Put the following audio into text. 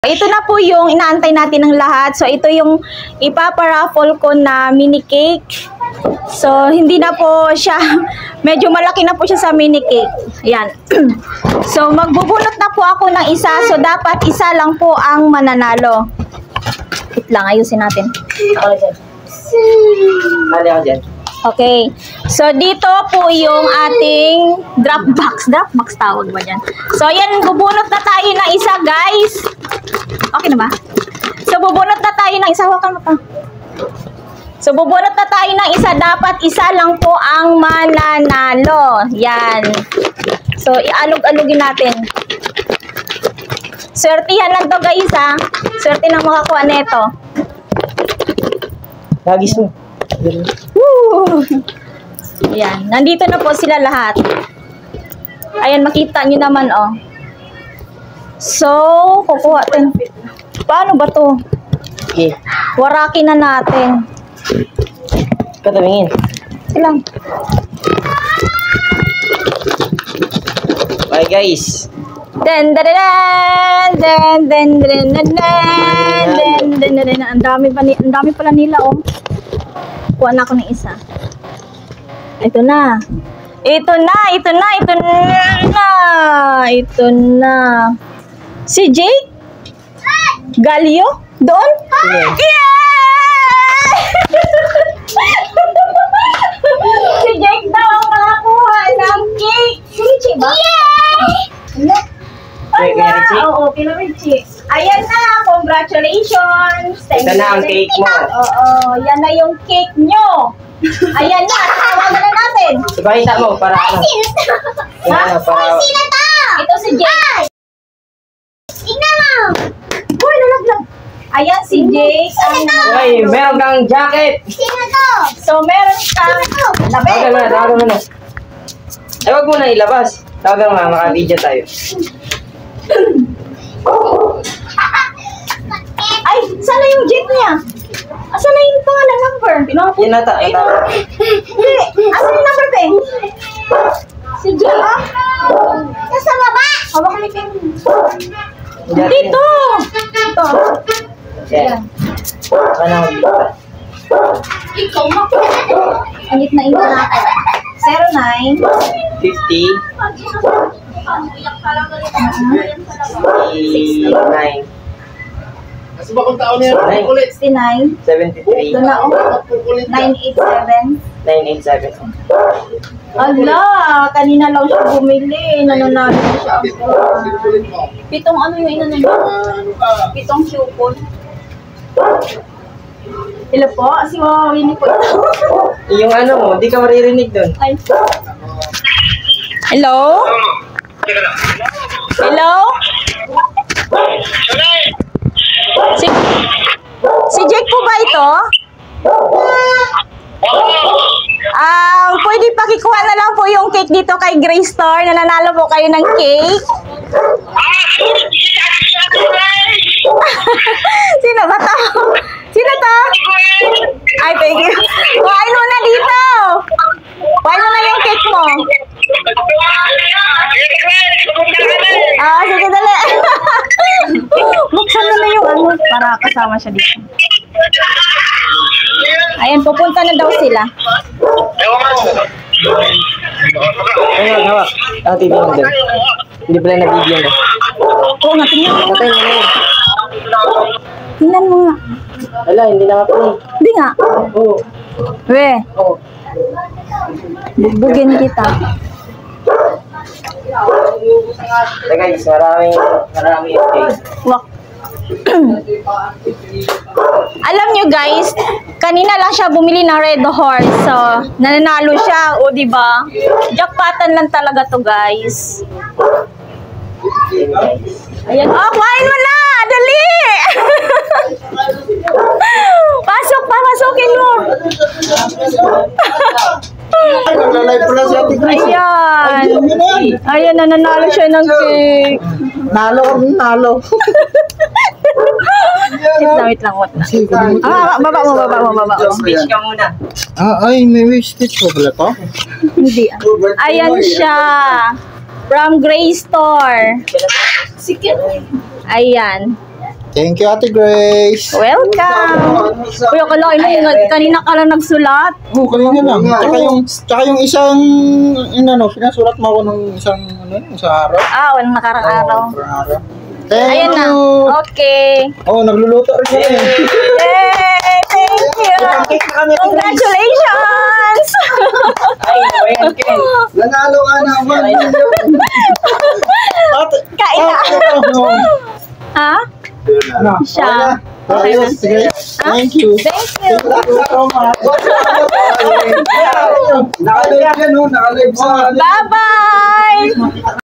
Ito na po yung inaantay natin ng lahat. So, ito yung ipaparaffle ko na mini cake. So, hindi na po siya, medyo malaki na po siya sa mini cake. Ayan. So, magbubunot na po ako ng isa. So, dapat isa lang po ang mananalo. Wait lang, ayusin natin. Mali ako dyan. Okay. So, dito po yung ating drop box. Drop box tawag ba dyan? So, ayan, bubunot na tayo ng isa, guys. Okay na ba? So, bubunot na tayo ng isa. Hawakan mo pa. So, bubunot na tayo ng isa. Dapat isa lang po ang mananalo. Yan. So, ialog-alugin natin. Swertihan lang to, guys, ha? Swerte lang makakuha nito. Lagis mo. Woo! Yan. Nandito na po sila lahat. Ayan, makita nyo naman, oh. So, kukuha natin. Paano ba to? Okay. Waraki na natin. Katamingin. Ilang. Bye guys. Den den den den den den den den den. Ang dami pala nila, oh. Kuha na ako ng isa. Ito na. Ito na. Ito na. Si Jake? Galio? Doon? Yeah! Si Jake daw ang nakakuha ng cake. Si Richie ba? Yeah! Oo, kila Richie. Ayan na, congratulations. Ito na ang cake mo. Oo, yan na yung cake nyo. Ayan na, tawagan na natin. Ipakita mo para ano. Sino to? Ito si Jake. Tingnan mo. Uy, nalaglag. Ayan si Jake. Uy, meron kang jacket. Sino to? So, meron kang labi. Tawagan mo na. Ay, wag mo na ilabas. Tawagan mo, maka-video tayo. Ay, sana yung Jake niya? Asan na yung pangalan number? Yan nata. Hindi. Asan yung number, Pe? Si Jake. Nasa baba. Hawak ka kayo. Dito. Ito. Yan. Ikaw mo. Init na init natin. 09 50 69 Kasi ba kung tao niya kulit? 69 73 Ito na, oh. 987 987. Ala, kanina lang siya bumili. Nananalo na siya. Kulit mo. Pitong ano yung inano niya? Ano ka? Pitong coupon. Hello po, si Wawawini po ito. Yung ano mo, di ka maririnig dun. Ay. Hello? Hello? Si Jake po ba ito? Pwede pakikuha na lang po yung cake dito kay Gray Store. Nananalo po kayo ng cake. Sino ba to? Sino to? Ay, thank you. Kuhain mo na dito. Kuhain mo na yung cake mo. Sige, dali. Buksan mo na yung ano para kasama siya dito. Ayan, pupunta na daw sila. Ayun, hawak. Ang TV mo dun. Hindi pala na-video na. Oo nga, tingnan mo. Patay mo na yun. Tingnan mo nga. Wala, hindi naka-play. Hindi nga. Oo. We, Oo. bugbugin kita. So guys, maraming cake. Wak. Alam nyo guys, kanina lang siya bumili ng Red Horse. So, nananalo siya. O, diba? Jackpotan lang talaga to guys. Ayan. Oh, kuhain mo na! Dali! Pasok pa, pasukin mo. Naglalay pala si Ate Grace. Ayan. Ayan, nananalo siya ng cake. Nalo ka rin, nalo. Wait lang. Baba mo. Speech ka muna. Ay, may wish stitch ko pala to? Hindi. Ayan siya. From Gray Store. Ayan. Thank you, Ate Grace. Welcome! Uy, akala mo, kanina ka lang nagsulat. Oh, kanina lang. Tsaka yung isang, pinasulat mo ako nung isang, isang araw. Ah, walang nakarang araw. Thank Ayan na. you. Okay. Oh, nagluluto rin kami. Yay! Thank you! Congratulations! Nanalo ka na. Kain na. Ha? Siya. Okay na. Sige. Thank you. Thank you. So much. Nakalive yan, no? Nakalive sa... Bye-bye!